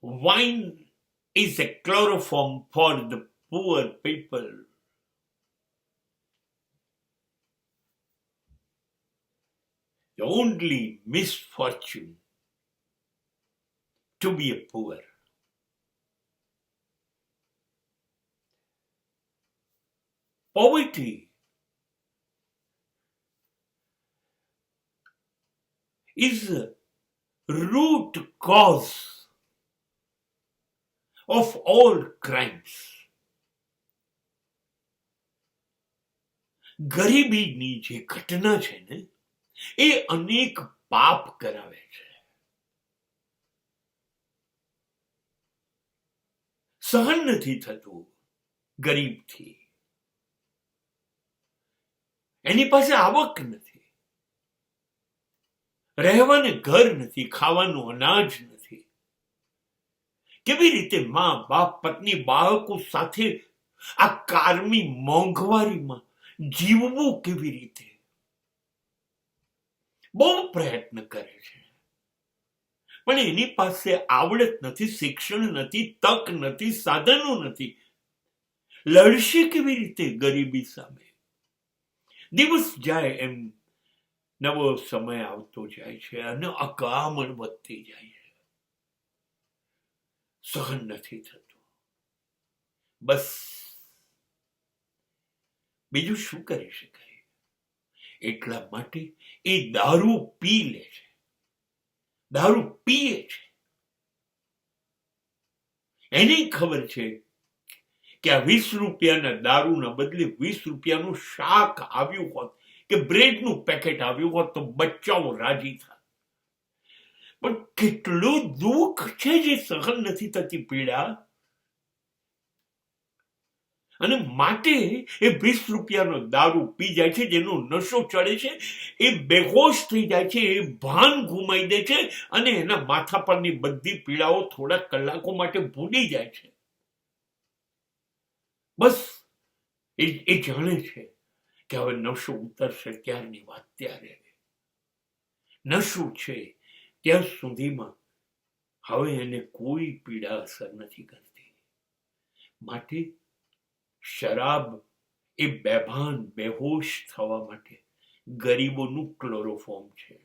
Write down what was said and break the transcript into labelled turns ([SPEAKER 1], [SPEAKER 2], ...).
[SPEAKER 1] wine is a chloroform for the poor people. The only misfortune to be a poor. Poverty is the root cause of all crimes. ગરીબીની જે ઘટના છે ને એ અનેક પાપ કરાવે છે. સહન નથી થતું ગરીબથી. એની પાસે આવક નથી, રહેવાને ઘર નથી, ખાવાનું અનાજ નથી. કેવી રીતે મા બાપ પત્ની બાળકો સાથે આ કારમી મોંઘવારીમાં જીવવું કેવી રીતે? બહુ પ્રયત્ન કરે છે પણ એની પાસે આવડત નથી, શિક્ષણ નથી, તક નથી, સાધનો નથી. લડશે કેવી રીતે ગરીબી સામે? દિવસ જાય એમ નવો સમય આવતો જાય છે અને અકામણ વધતી જાય છે. સહન નથી થતું. બસ બીજું શું કરી શકાય? એટલા માટે એ દારૂ પી લે છે, દારૂ પીએ છે. એને ખબર છે કે આ 20 રૂપિયાના દારૂના બદલે 20 રૂપિયાનું શાક આવ્યું હોત કે બ્રેડનું પેકેટ આવ્યું હોત તો બચ્ચાઓ રાજી થાય. પણ કેટલું દુઃખ છે જે સહન નથી થતી પીડા. અને માટે એ 20 રૂપિયાનો દારૂ પી જાય છે, જેનો નશો ચડે છે, એ બેહોશ થઈ જાય છે, એ ભાન ગુમાઈ દે છે અને એના માથા પરની બધી પીડાઓ થોડા કલાકો માટે ભૂલી જાય છે. બસ એ જાણે છે કે હવે નશો ઉતરશે ત્યારની વાત ત્યારે. નશો છે ત્યાં સુધીમાં હવે એને કોઈ પીડા અસર નથી કરતી. માટે શરાબ એ બેભાન બેહોશ થવા માટે ગરીબોનું ક્લોરોફોર્મ છે.